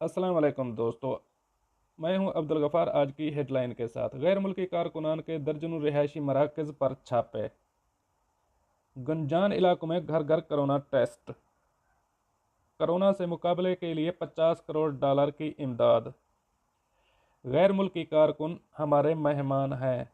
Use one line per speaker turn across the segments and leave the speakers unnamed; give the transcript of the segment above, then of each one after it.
अस्सलाम वालेकुम दोस्तों। मैं हूं अब्दुल गफ़ार। आज की हेडलाइन के साथ गैर मुल्की कारकुनान के दर्जनों रिहायशी मराकज़ पर छापे। गंजान इलाकों में घर घर कोरोना टेस्ट। कोरोना से मुकाबले के लिए $50 करोड़ की इमदाद। गैर मुल्की कारकुन हमारे मेहमान हैं।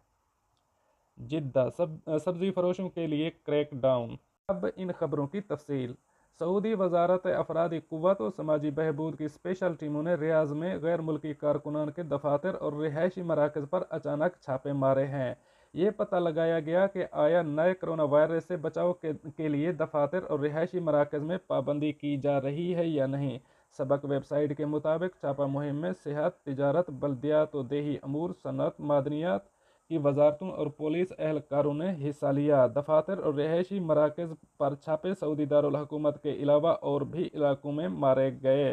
जिद्दा सब्जी फरोशों के लिए क्रैकडाउन। अब इन खबरों की तफसील। सऊदी वजारत अफरादी क़ुव्वत और समाजी बहबूद की स्पेशल टीमों ने रियाज में गैर मुल्की कारकुनान के दफातर और रिहायशी मराकज़ पर अचानक छापे मारे हैं। ये पता लगाया गया कि आया नए कोरोना वायरस से बचाव के लिए दफातर और रिहायशी मराकज़ में पाबंदी की जा रही है या नहीं। सबक वेबसाइट के मुताबिक छापा मुहिम में सेहत, तिजारत, बल्दियात व देही अमूर, सनअत, मादनियात की वजारतों और पुलिस एहलकारों ने हिस्सा लिया। दफातर और रिहायशी मराकज़ पर छापे सऊदी दारुल हुकूमत के अलावा और भी इलाकों में मारे गए।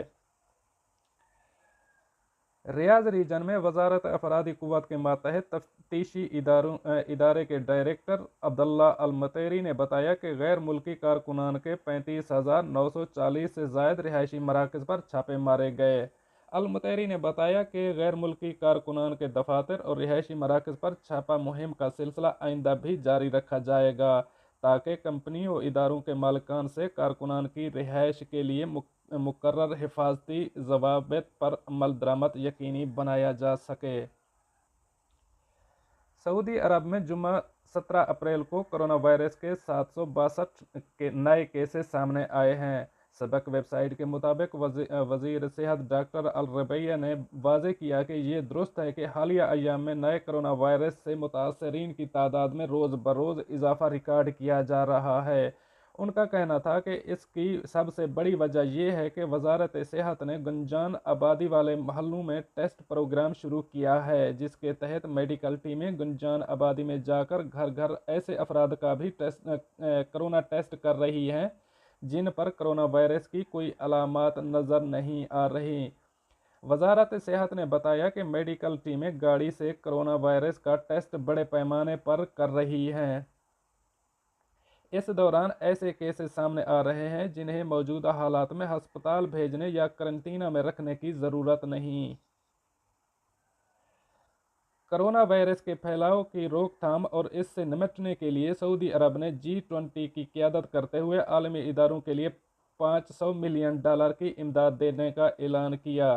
रियाज रीजन में वजारत अफरादी क़ुव्वत के मातहत तफ्तीशी इदारे के डायरेक्टर अब्दुल्ला अल मतैरी ने बताया कि गैर मुल्की कारकुनान के 35,940 से ज़ायद रिहायशी मराकज़ पर छापे मारे गए। अल मतैरी ने बताया कि गैर मुल्की कारकुनान के दफातर और रिहायशी मराकज़ पर छापा मुहिम का सिलसिला आइंदा भी जारी रखा जाएगा, ताकि कंपनियों और इदारों के मालिकान से कारकुनान की रिहाइश के लिए मुकर्रर हिफाजती ज़वाबित पर अमल दरामद यकीनी बनाया जा सके। सऊदी अरब में जुम्मा 17 अप्रैल को कोरोना वायरस के 762 के नए केसेस सामने आए हैं। सबक वेबसाइट के मुताबिक वज़ीर सेहत डॉक्टर अल रबैया ने वाज़ेह किया कि ये दुरुस्त है कि हालिया अय्याम में नए कोरोना वायरस से मुतासरीन की तादाद में रोज़ बरोज़ इजाफा रिकॉर्ड किया जा रहा है। उनका कहना था कि इसकी सबसे बड़ी वजह यह है कि वजारत सेहत ने गंजान आबादी वाले महलों में टेस्ट प्रोग्राम शुरू किया है, जिसके तहत मेडिकल टीमें गंजान आबादी में जाकर घर घर ऐसे अफराद का भी कोरोना टेस्ट कर रही हैं जिन पर कोरोना वायरस की कोई अलामात नज़र नहीं आ रही। वजारत सेहत ने बताया कि मेडिकल टीमें गाड़ी से कोरोना वायरस का टेस्ट बड़े पैमाने पर कर रही हैं। इस दौरान ऐसे केसेस सामने आ रहे हैं जिन्हें मौजूदा हालात में अस्पताल भेजने या करंटीना में रखने की ज़रूरत नहीं। कोरोना वायरस के फैलाव की रोकथाम और इससे निपटने के लिए सऊदी अरब ने G20 की क़यादत करते हुए आलमी इदारों के लिए $500 मिलियन की इमदाद देने का ऐलान किया।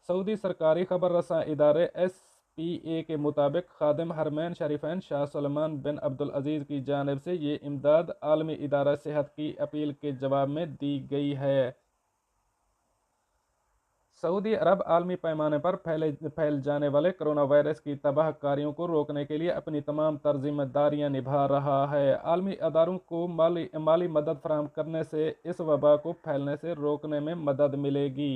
सऊदी सरकारी खबर रसां इदारे SPA के मुताबिक खादिम हरमैन शरीफैन शाह सलमान बिन अब्दुल अजीज़ की जानिब से ये इमदाद आलमी इदारा सेहत की अपील के जवाब में दी गई है। सऊदी अरब आलमी पैमाने पर फैल जाने वाले कोरोना वायरस की तबाहकारियों को रोकने के लिए अपनी तमाम तर जिम्मेदारियां निभा रहा है। आलमी अदारों को माली मदद फराहम करने से इस वबा को फैलने से रोकने में मदद मिलेगी।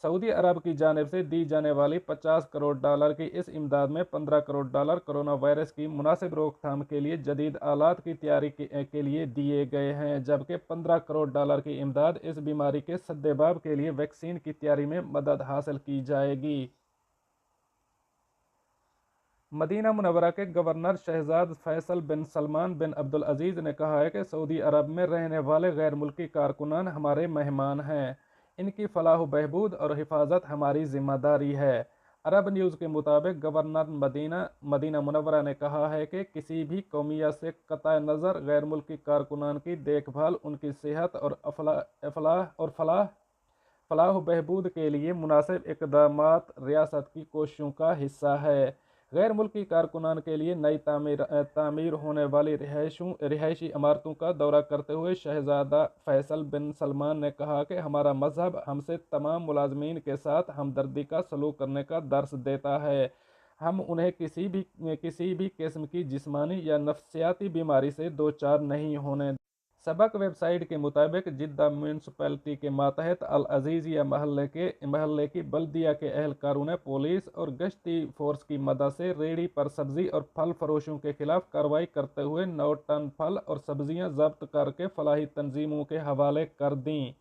सऊदी अरब की जानिब से दी जाने वाली $50 करोड़ की इस इमदाद में $15 करोड़ कोरोना वायरस की मुनासिब रोकथाम के लिए जदीद आलात की तैयारी के लिए दिए गए हैं, जबकि $15 करोड़ की इमदाद इस बीमारी के सद्देबाब के लिए वैक्सीन की तैयारी में मदद हासिल की जाएगी। मदीना मुनव्वरा के गवर्नर शहजाद फैसल बिन सलमान बिन अब्दुल अजीज़ ने कहा है कि सऊदी अरब में रहने वाले गैर मुल्की कारकुनान हमारे मेहमान हैं। इनकी फलाह बहबूद और हिफाजत हमारी जिम्मेदारी है। अरब न्यूज़ के मुताबिक गवर्नर मदीना मुनव्वरा ने कहा है कि किसी भी कौमियत से कतई नज़र गैर मुल्की कारकुनान की देखभाल, उनकी सेहत और फलाह बहबूद के लिए मुनासिब इक़दामात रियासत की कोशिशों का हिस्सा है। गैर मुल्की कारकुनान के लिए नई तामीर होने वाली रिहायशी इमारतों का दौरा करते हुए शहजादा फैसल बिन सलमान ने कहा कि हमारा मजहब हमसे तमाम मुलाजमीन के साथ हमदर्दी का सलूक करने का दर्स देता है। हम उन्हें किसी भी किस्म की जिस्मानी या नफ्सियाती बीमारी से दो चार नहीं होने। सबक वेबसाइट के मुताबिक जिद्दा म्यूनसिपैलिटी के मातहत अल अजीज़िया महल्ले की बल्दिया के एहलकारों ने पुलिस और गश्ती फोर्स की मदद से रेहड़ी पर सब्जी और फल फरोशों के खिलाफ कार्रवाई करते हुए 9 टन फल और सब्जियां जब्त करके फलाही तंजीमों के हवाले कर दी।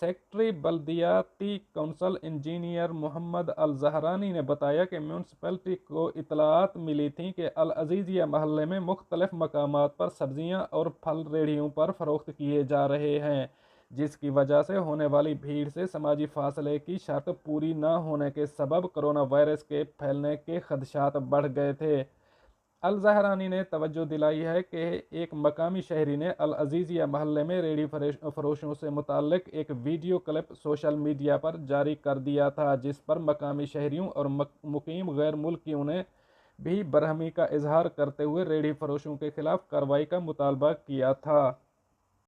सेक्रेटरी बल्दियाती कौंसल इंजीनियर मोहम्मद अल जहरानी ने बताया कि म्यूनसिपैलिटी को इतलात मिली थी कि अल अजीज़िया महल्ले में मुख्तलिफ मकामात पर सब्जियां और फल रेहड़ियों पर फरोख्त किए जा रहे हैं, جس کی وجہ سے ہونے والی بھیڑ سے سماجی فاصلے کی شرط پوری نہ ہونے کے سبب کرونا وائرس کے پھیلنے کے خدشات بڑھ گئے تھے۔ الزہرانی نے توجہ دلائی ہے کہ ایک مقامی شہری نے العزیزیہ محلے میں ریڑھی فروشوں سے متعلق ایک ویڈیو کلپ سوشل میڈیا پر جاری کر دیا تھا، جس پر مقامی شہریوں اور مقیم غیر ملکیوں نے بھی برہمی کا اظہار کرتے ہوئے ریڑھی فروشوں کے خلاف کارروائی کا مطالبہ کیا تھا۔